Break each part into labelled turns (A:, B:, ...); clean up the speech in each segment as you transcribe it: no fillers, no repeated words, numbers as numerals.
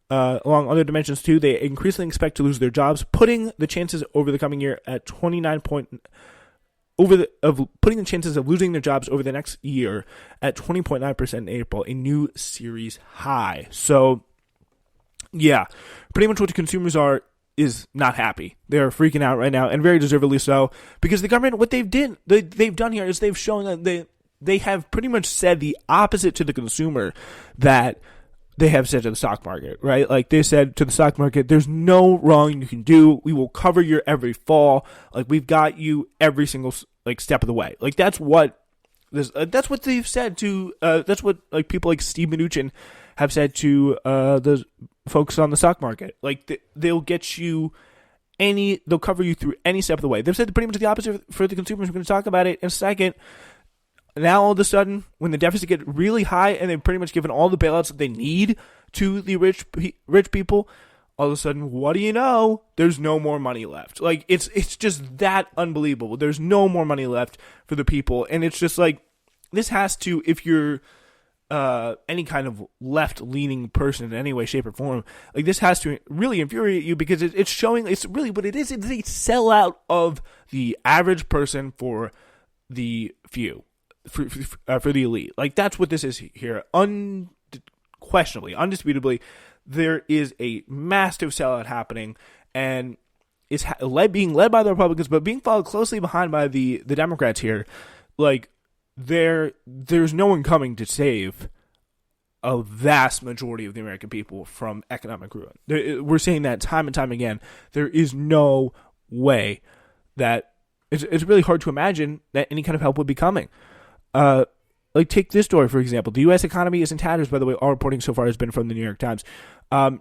A: along other dimensions too. They increasingly expect to lose their jobs, putting the chances over the coming year at putting the chances of losing their jobs over the next year at 20.9% in April, a new series high. So, yeah, pretty much what the consumers is not happy. They're freaking out right now, and very deservedly so, because the government, what they've done here is they've shown that they have pretty much said the opposite to the consumer that they have said to the stock market, right? Like they said to the stock market, there's no wrong you can do. We will cover your every fall. Like we've got you every single step of the way. Like that's what they've said to. That's what people like Steve Mnuchin have said to the folks on the stock market. Like they'll get you they'll cover you through any step of the way. They've said pretty much the opposite for the consumers. We're going to talk about it in a second. Now, all of a sudden, when the deficit gets really high and they've pretty much given all the bailouts that they need to the rich people, all of a sudden, what do you know? There's no more money left. Like, it's just that unbelievable. There's no more money left for the people. And it's just like, this has to, if you're any kind of left-leaning person in any way, shape, or form, like, this has to really infuriate you because it's showing, it's really what it is. It's a sellout of the average person for the few. For the elite. Like, that's what this is here. Unquestionably, undisputably, there is a massive sellout happening, and it's being led by the Republicans, but being followed closely behind by the Democrats here. Like, there's no one coming to save a vast majority of the American people from economic ruin. We're saying that time and time again. There is no way that it's really hard to imagine that any kind of help would be coming. Like take this story, for example. The U.S. economy is in tatters, by the way. All reporting so far has been from the New York Times. The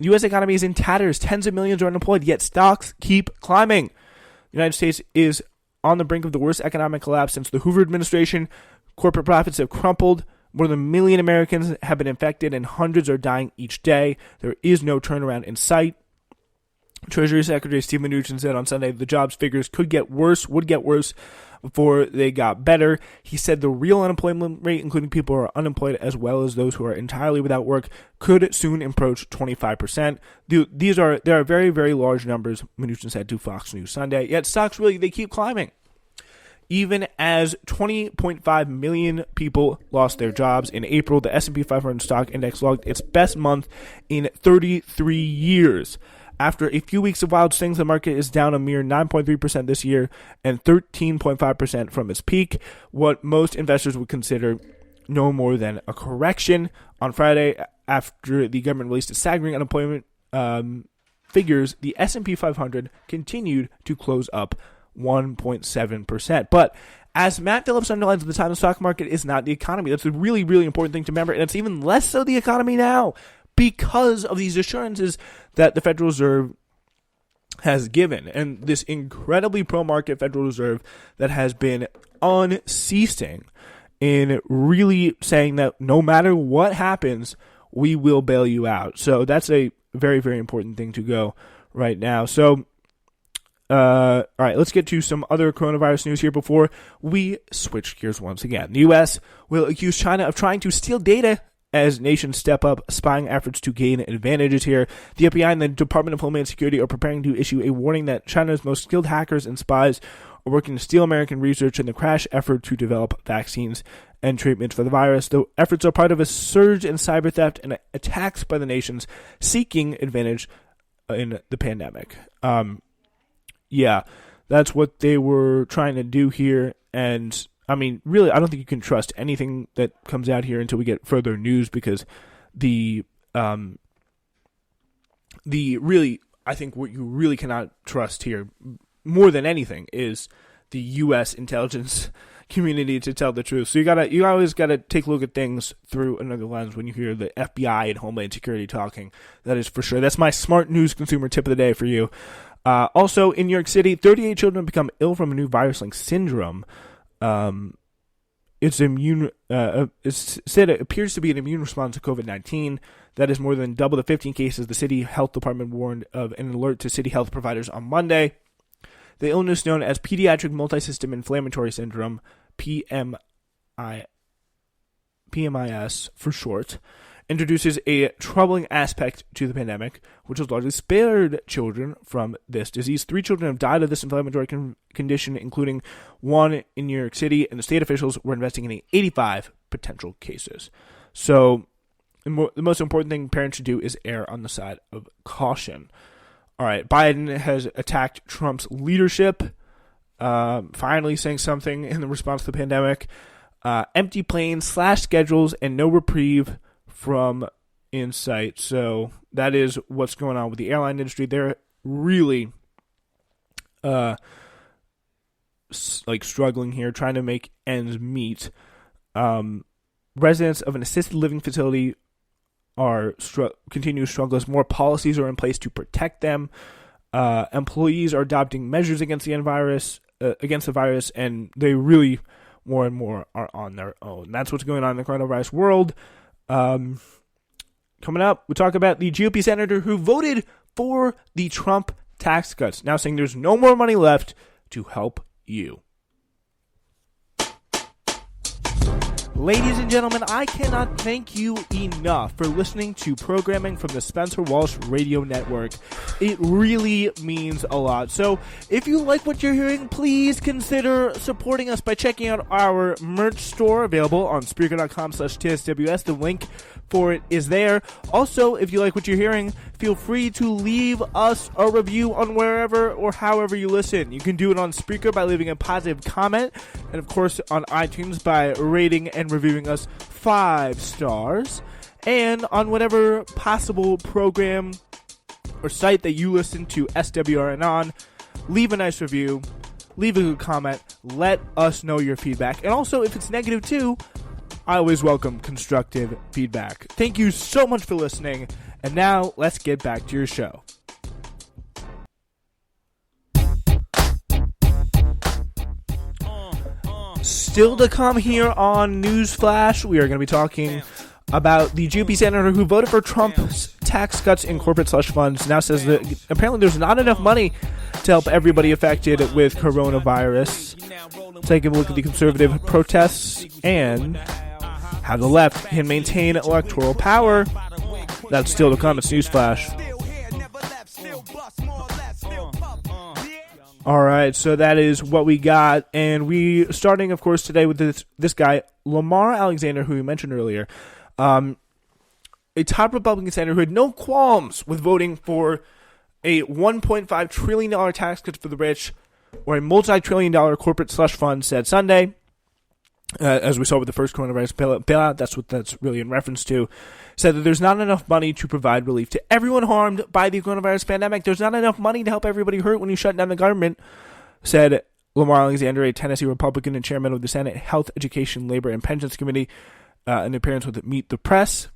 A: U.S. economy is in tatters. Tens of millions are unemployed, yet stocks keep climbing. The United States is on the brink of the worst economic collapse since the Hoover administration. Corporate profits have crumpled. More than 1 million Americans have been infected, and hundreds are dying each day. There is no turnaround in sight. Treasury Secretary Steve Mnuchin said on Sunday the jobs figures would get worse before they got better. He said the real unemployment rate, including people who are unemployed as well as those who are entirely without work, could soon approach 25%. There are very, very large numbers, Mnuchin said to Fox News Sunday. Yet stocks they keep climbing. Even as 20.5 million people lost their jobs in April, the S&P 500 stock index logged its best month in 33 years. After a few weeks of wild swings, the market is down a mere 9.3% this year and 13.5% from its peak, what most investors would consider no more than a correction. On Friday, after the government released its staggering unemployment figures, the S&P 500 continued to close up 1.7%. But as Matt Phillips underlines at the time, the stock market is not the economy. That's a really, really important thing to remember, and it's even less so the economy now, because of these assurances that the Federal Reserve has given, and this incredibly pro-market Federal Reserve that has been unceasing in really saying that no matter what happens, we will bail you out. So that's a very, very important thing to go right now. So, all right, let's get to some other coronavirus news here before we switch gears once again. The U.S. will accuse China of trying to steal data as nations step up spying efforts to gain advantages here. The FBI and the Department of Homeland Security are preparing to issue a warning that China's most skilled hackers and spies are working to steal American research in the crash effort to develop vaccines and treatments for the virus. The efforts are part of a surge in cyber theft and attacks by the nations seeking advantage in the pandemic. Yeah, that's what they were trying to do here, and I mean, really, I don't think you can trust anything that comes out here until we get further news, because I think what you really cannot trust here, more than anything, is the U.S. intelligence community to tell the truth. So you always gotta take a look at things through another lens when you hear the FBI and Homeland Security talking. That is for sure. That's my smart news consumer tip of the day for you. Also, in New York City, 38 children become ill from a new virus-linked syndrome. It's said it appears to be an immune response to COVID-19. That is more than double the 15 cases the city health department warned of in an alert to city health providers on Monday. The illness, known as pediatric multisystem inflammatory syndrome, PMIS for short, introduces a troubling aspect to the pandemic, which has largely spared children from this disease. 3 children have died of this inflammatory condition, including 1 in New York City, and the state officials were investigating 85 potential cases. So the most important thing parents should do is err on the side of caution. All right, Biden has attacked Trump's leadership, finally saying something in the response to the pandemic. Empty planes, slashed schedules, and no reprieve from in sight. So that is what's going on with the airline industry. They're really struggling here, trying to make ends meet. Residents of an assisted living facility continue to struggle as more policies are in place to protect them. Employees are adopting measures against the virus, and they really more and more are on their own. That's what's going on in the coronavirus world. Coming up, we'll talk about the GOP senator who voted for the Trump tax cuts, now saying there's no more money left to help you. Ladies and gentlemen, I cannot thank you enough for listening to programming from the Spencer Walsh Radio Network. It really means a lot. So if you like what you're hearing, please consider supporting us by checking out our merch store available on Spreaker.com/TSWS. The link for it is there. Also, if you like what you're hearing, feel free to leave us a review on wherever or however you listen. You can do it on Spreaker by leaving a positive comment, and of course on iTunes by rating and reviewing us 5 stars, and on whatever possible program or site that you listen to SWRN on. Leave a nice review, leave a good comment, let us know your feedback, and also if it's negative too, I always welcome constructive feedback. Thank you so much for listening, and now let's get back to your show. Still to come here on Newsflash, we are going to be talking about the GOP senator who voted for Trump's tax cuts in corporate slush funds. Now says that apparently there's not enough money to help everybody affected with coronavirus. Take a look at the conservative protests and how the left can maintain electoral power. That's still to come. It's Newsflash. All right, so that is what we got, and we starting, of course, today with this guy, Lamar Alexander, who we mentioned earlier, a top Republican senator who had no qualms with voting for a $1.5 trillion tax cut for the rich, or a multi-trillion-dollar corporate slush fund, said Sunday, as we saw with the first coronavirus bailout, that's what that's really in reference to, said that there's not enough money to provide relief to everyone harmed by the coronavirus pandemic. There's not enough money to help everybody hurt when you shut down the government, said Lamar Alexander, a Tennessee Republican and chairman of the Senate Health, Education, Labor, and Pensions Committee, in an appearance with Meet the Press.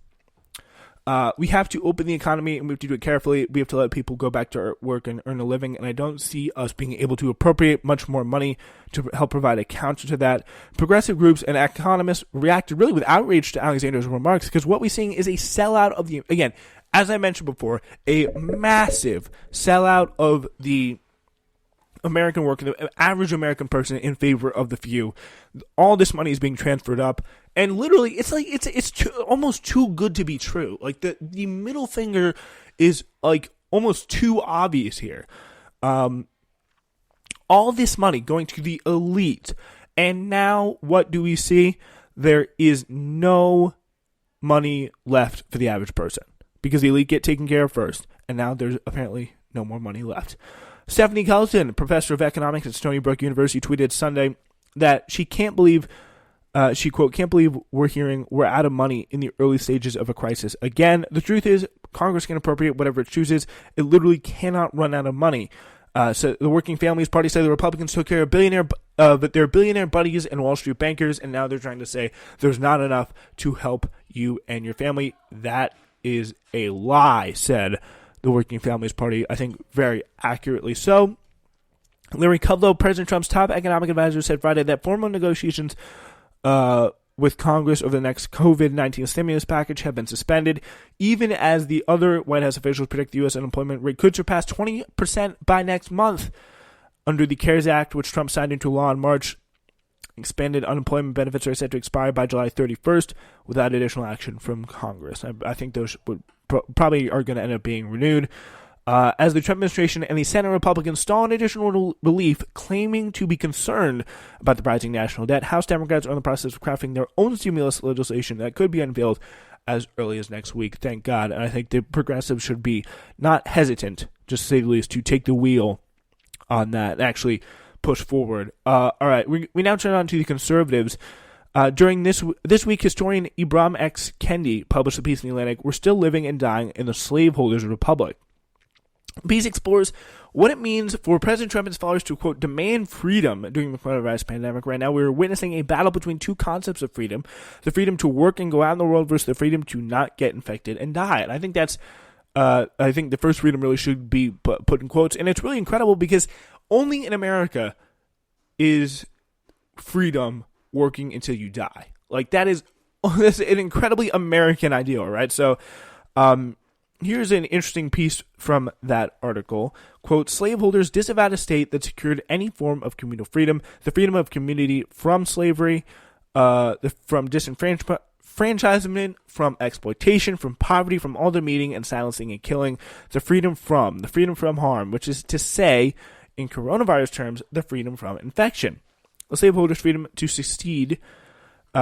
A: We have to open the economy, and we have to do it carefully. We have to let people go back to work and earn a living, and I don't see us being able to appropriate much more money to help provide a counter to that. Progressive groups and economists reacted really with outrage to Alexander's remarks, because what we're seeing is a sellout of the, again, as I mentioned before, a massive sellout of the American worker, the average American person, in favor of the few. All this money is being transferred up, and literally, it's like it's almost too good to be true. Like the middle finger is like almost too obvious here. All this money going to the elite, and now what do we see? There is no money left for the average person because the elite get taken care of first, and now there's apparently no more money left. Stephanie Kelton, professor of economics at Stony Brook University, tweeted Sunday that she can't believe, she quote, can't believe we're out of money in the early stages of a crisis. Again, the truth is Congress can appropriate whatever it chooses. It literally cannot run out of money. So the Working Families Party said the Republicans took care of their billionaire buddies and Wall Street bankers, and now they're trying to say there's not enough to help you and your family. That is a lie, said the Working Families Party, I think very accurately so. Larry Kudlow, President Trump's top economic advisor, said Friday that formal negotiations with Congress over the next COVID-19 stimulus package have been suspended, even as the other White House officials predict the U.S. unemployment rate could surpass 20% by next month. Under the CARES Act, which Trump signed into law in March, Expanded unemployment benefits are set to expire by July 31st without additional action from Congress. I think those would probably are going to end up being renewed. As the Trump administration and the Senate Republicans stall on additional relief, claiming to be concerned about the rising national debt, House Democrats are in the process of crafting their own stimulus legislation that could be unveiled as early as next week. Thank God. And I think the progressives should be not hesitant, just to say the least, to take the wheel on that and actually push forward. All right, we now turn on to the conservatives. During this week, historian Ibram X. Kendi published a piece in The Atlantic, "We're Still Living and Dying in the Slaveholders' Republic." The piece explores what it means for President Trump and his followers to, quote, demand freedom during the coronavirus pandemic. Right now, we're witnessing a battle between two concepts of freedom: the freedom to work and go out in the world versus the freedom to not get infected and die. And I think that's, I think the first freedom really should be put in quotes. And it's really incredible because only in America is freedom working until you die. Like, that's an incredibly American ideal, right? So, here's an interesting piece from that article. Quote, slaveholders disavowed a state that secured any form of communal freedom, the freedom of community from slavery, from disenfranchisement, from exploitation, from poverty, from all the meeting and silencing and killing, the freedom from harm, which is to say, in coronavirus terms, the freedom from infection. The slaveholders' freedom to succeed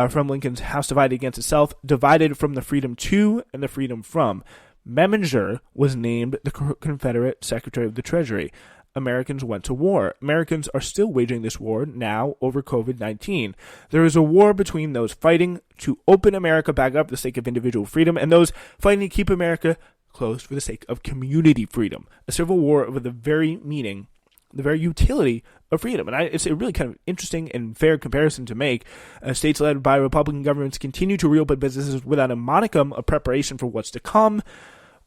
A: from Lincoln's House divided against itself, divided from the freedom to and the freedom from. Memminger was named the Confederate Secretary of the Treasury. Americans went to war. Americans are still waging this war now over COVID-19. There is a war between those fighting to open America back up for the sake of individual freedom and those fighting to keep America closed for the sake of community freedom. A civil war over the very meaning, the very utility of freedom. And it's a really kind of interesting and fair comparison to make. States led by Republican governments continue to reopen businesses without a modicum of preparation for what's to come.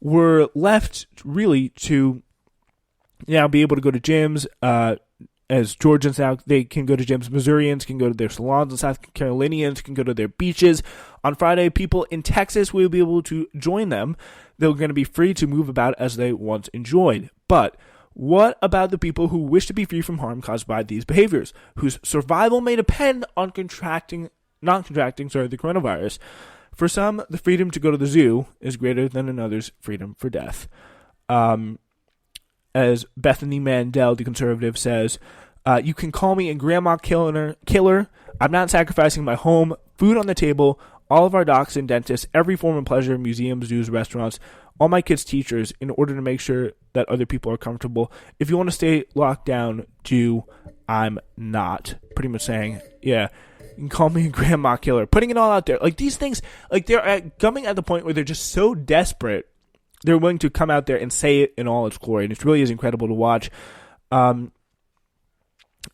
A: We're left really to now be able to go to gyms. As Georgians now, they can go to gyms. Missourians can go to their salons, and South Carolinians can go to their beaches. On Friday, people in Texas will be able to join them. They're going to be free to move about as they once enjoyed. But what about the people who wish to be free from harm caused by these behaviors, whose survival may depend on not contracting the coronavirus? For some, the freedom to go to the zoo is greater than another's freedom for death. As Bethany Mandel, the conservative, says, you can call me a grandma killer. I'm not sacrificing my home, food on the table, all of our docs and dentists, every form of pleasure, museums, zoos, restaurants, all my kids' teachers, in order to make sure that other people are comfortable. If you want to stay locked down, I'm not. Pretty much saying, yeah, you can call me a grandma killer. Putting it all out there. Like, these things, like, they're coming at the point where they're just so desperate, they're willing to come out there and say it in all its glory. And it really is incredible to watch. As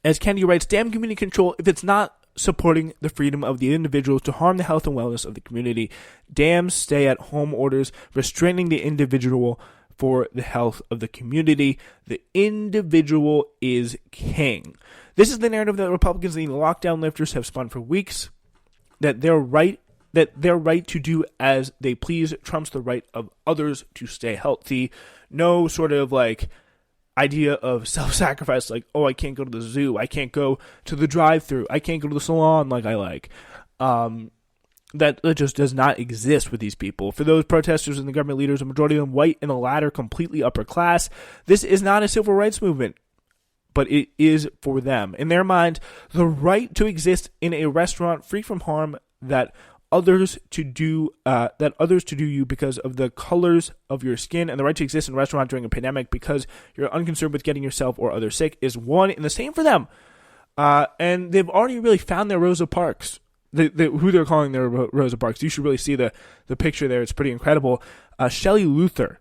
A: Kendi writes, damn community control if it's not supporting the freedom of the individuals to harm the health and wellness of the community. Damn stay-at-home orders restraining the individual for the health of the community. The individual is king. This is the narrative that Republicans and the lockdown lifters have spun for weeks, that their right to do as they please trumps the right of others to stay healthy. No sort of like idea of self-sacrifice, like, oh, I can't go to the zoo, I can't go to the drive-thru, I can't go to the salon like I like. That just does not exist with these people. For those protesters and the government leaders, a majority of them white and the latter completely upper class, this is not a civil rights movement, but it is for them. In their mind, the right to exist in a restaurant free from harm, that others to do you because of the colors of your skin, and the right to exist in a restaurant during a pandemic because you're unconcerned with getting yourself or others sick, is one and the same for them. And they've already really found their Rosa Parks. Who they're calling their Rosa Parks. You should really see the picture there. It's pretty incredible. Shelley Luther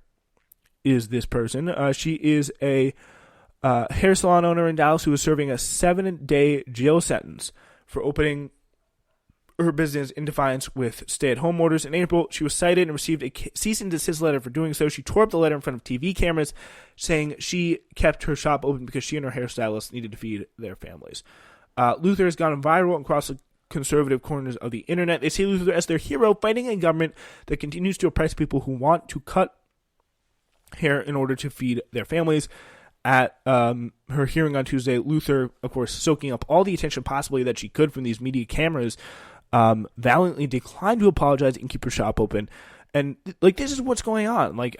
A: is this person. She is a hair salon owner in Dallas who is serving a 7-day jail sentence for opening her business in defiance with stay-at-home orders. In April, she was cited and received a cease and desist letter for doing so. She tore up the letter in front of TV cameras, saying she kept her shop open because she and her hairstylist needed to feed their families. Luther has gone viral across the conservative corners of the internet. They see Luther as their hero, fighting a government that continues to oppress people who want to cut hair in order to feed their families. at her hearing on Tuesday, Luther, of course, soaking up all the attention possibly that she could from these media cameras, valiantly declined to apologize and keep her shop open. And, like, this is what's going on. Like,